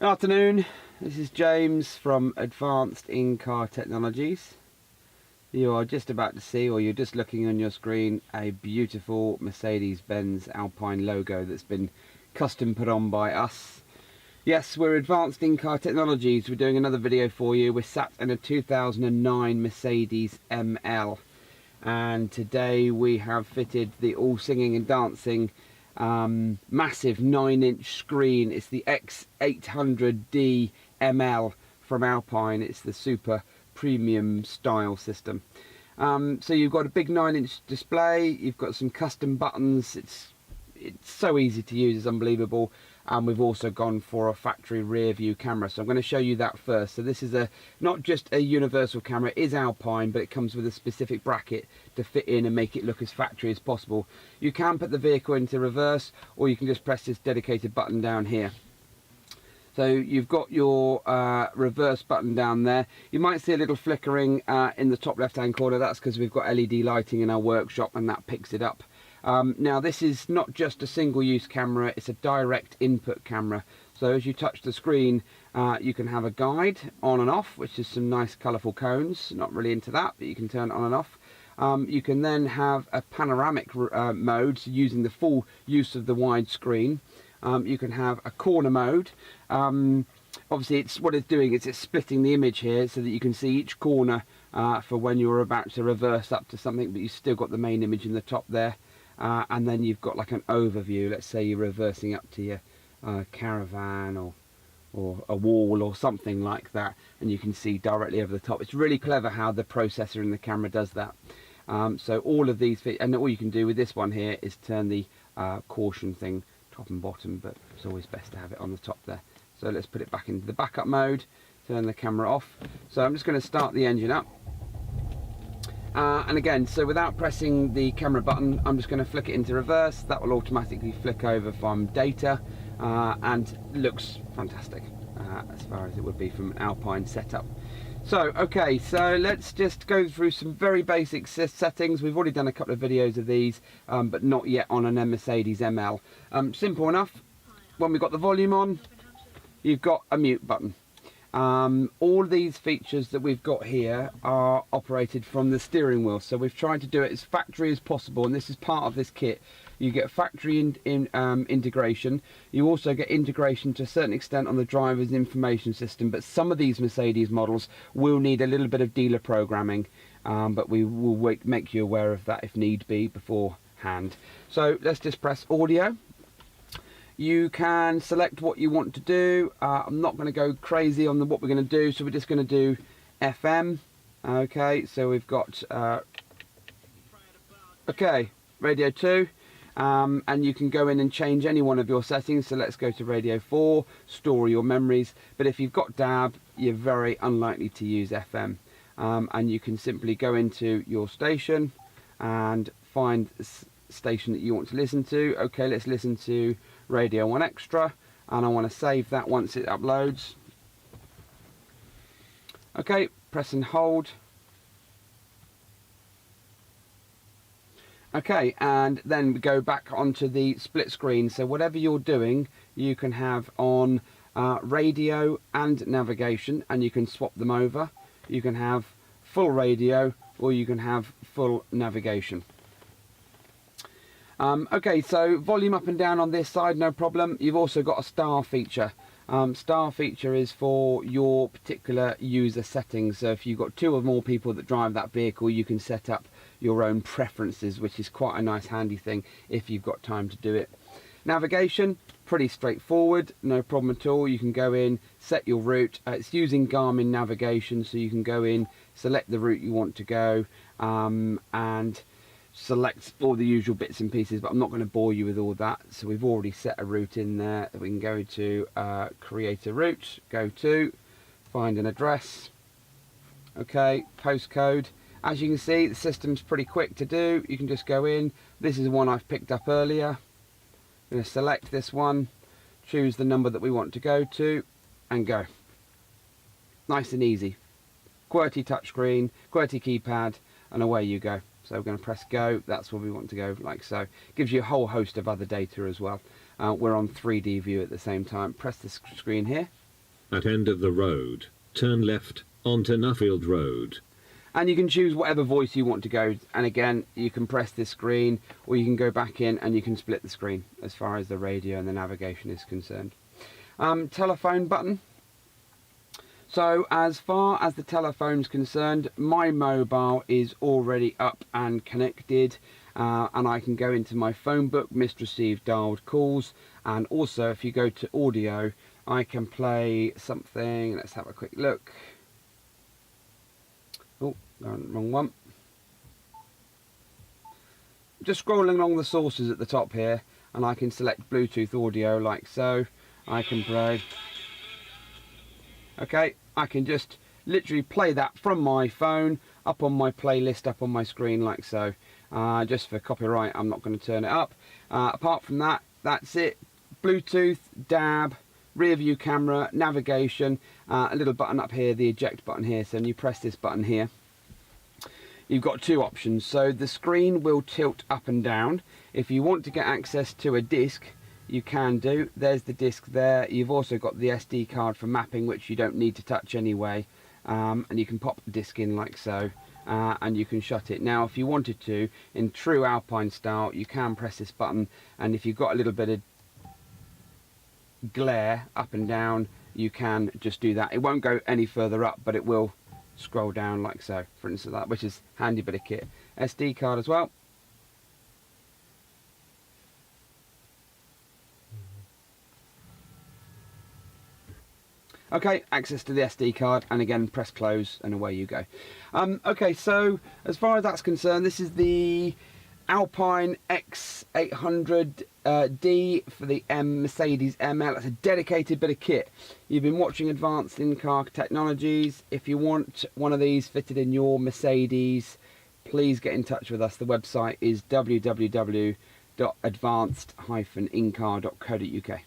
Good afternoon, this is James from Advanced In-Car Technologies. You are just about to see, or you're just looking on your screen, a beautiful Mercedes-Benz Alpine logo that's been custom put on by us. Yes, we're Advanced In-Car Technologies. We're doing another video for you. We're sat in a 2009 Mercedes ML, and today we have fitted the all singing and dancing massive 9-inch screen. It's the X800D-ML from Alpine. It's the super premium style system. So you've got a big 9-inch display, you've got some custom buttons. It's so easy to use, it's unbelievable. And we've also gone for a factory rear view camera, so I'm going to show you that first. So this is not just a universal camera, it is Alpine, but it comes with a specific bracket to fit in and make it look as factory as possible. You can put the vehicle into reverse, or you can just press this dedicated button down here. So you've got your reverse button down there. You might see a little flickering in the top left hand corner. That's because we've got LED lighting in our workshop and that picks it up. Now this is not just a single use camera, it's a direct input camera. So as you touch the screen, you can have a guide on and off, which is some nice colourful cones. Not really into that, but you can turn it on and off. You can then have a panoramic mode, so using the full use of the wide screen. You can have a corner mode. Obviously what it's doing is it's splitting the image here so that you can see each corner for when you're about to reverse up to something, but you've still got the main image in the top there. And then you've got like an overview. Let's say you're reversing up to your caravan or a wall or something like that, and you can see directly over the top. It's really clever how the processor in the camera does that. So all of these, and all you can do with this one here is turn the caution thing top and bottom, but it's always best to have it on the top there. So let's put it back into the backup mode, turn the camera off. So I'm just going to start the engine up. And again, so without pressing the camera button, I'm just going to flick it into reverse. That will automatically flick over from data and looks fantastic as far as it would be from an Alpine setup. So okay, so let's just go through some very basic settings. We've already done a couple of videos of these, but not yet on an Mercedes ML. Simple enough. When we've got the volume on, you've got a mute button. All these features that we've got here are operated from the steering wheel, so we've tried to do it as factory as possible, and this is part of this kit. You get factory integration. You also get integration to a certain extent on the driver's information system, but some of these Mercedes models will need a little bit of dealer programming, but we will make you aware of that if need be beforehand. So let's just press audio. You can select what you want to do. I'm not going to go crazy on what we're going to do, so we're just going to do FM. Okay, so we've got radio 2, and you can go in and change any one of your settings. So let's go to radio 4, store your memories. But if you've got DAB, you're very unlikely to use FM, and you can simply go into your station and find the station that you want to listen to. Okay, let's listen to Radio 1 Extra, and I want to save that once it uploads. Okay, press and hold. Okay, and then we go back onto the split screen. So whatever you're doing, you can have on radio and navigation, and you can swap them over. You can have full radio, or you can have full navigation. Okay, so volume up and down on this side, no problem. You've also got a star feature. Star feature is for your particular user settings. So if you've got 2 or more people that drive that vehicle, you can set up your own preferences, which is quite a nice handy thing if you've got time to do it. Navigation, pretty straightforward, no problem at all. You can go in, set your route. It's using Garmin navigation, so you can go in, select the route you want to go, and select all the usual bits and pieces, but I'm not going to bore you with all that. So we've already set a route in there that we can go to. Create a route, go to, find an address. Okay, postcode. As you can see, the system's pretty quick to do. You can just go in. This is the one I've picked up earlier. I'm going to select this one, choose the number that we want to go to, and go. Nice and easy. QWERTY touchscreen, QWERTY keypad, and away you go. So we're going to press go. That's where we want to go, like so. Gives you a whole host of other data as well. We're on 3D view at the same time. Press the screen here. At end of the road, turn left onto Nuffield Road. And you can choose whatever voice you want to go, and again you can press this screen or you can go back in and you can split the screen as far as the radio and the navigation is concerned. Telephone button. So as far as the telephone's concerned, my mobile is already up and connected, and I can go into my phone book, missed received dialed calls, and also if you go to audio I can play something. Let's have a quick look. Oh, wrong one. Just scrolling along the sources at the top here, and I can select Bluetooth audio like so. I can play. Okay, I can just literally play that from my phone up on my playlist, up on my screen like so. Just for copyright, I'm not going to turn it up. Apart from that, that's it. Bluetooth, DAB, rear view camera, navigation, a little button up here, the eject button here. So when you press this button here, you've got two options. So the screen will tilt up and down. If you want to get access to a disc, you can do. There's the disc there. You've also got the SD card for mapping, which you don't need to touch anyway, and you can pop the disc in like so, and you can shut it. Now if you wanted to, in true Alpine style, you can press this button, and if you've got a little bit of glare up and down, you can just do that. It won't go any further up, but it will scroll down like so, for instance, that, which is handy bit of kit. SD card as well. Okay, access to the SD card, and again press close and away you go. Okay, so as far as that's concerned, this is the Alpine X800D for the Mercedes ML. It's a dedicated bit of kit. You've been watching Advanced In-Car Technologies. If you want one of these fitted in your Mercedes, please get in touch with us. The website is www.advanced-incar.co.uk.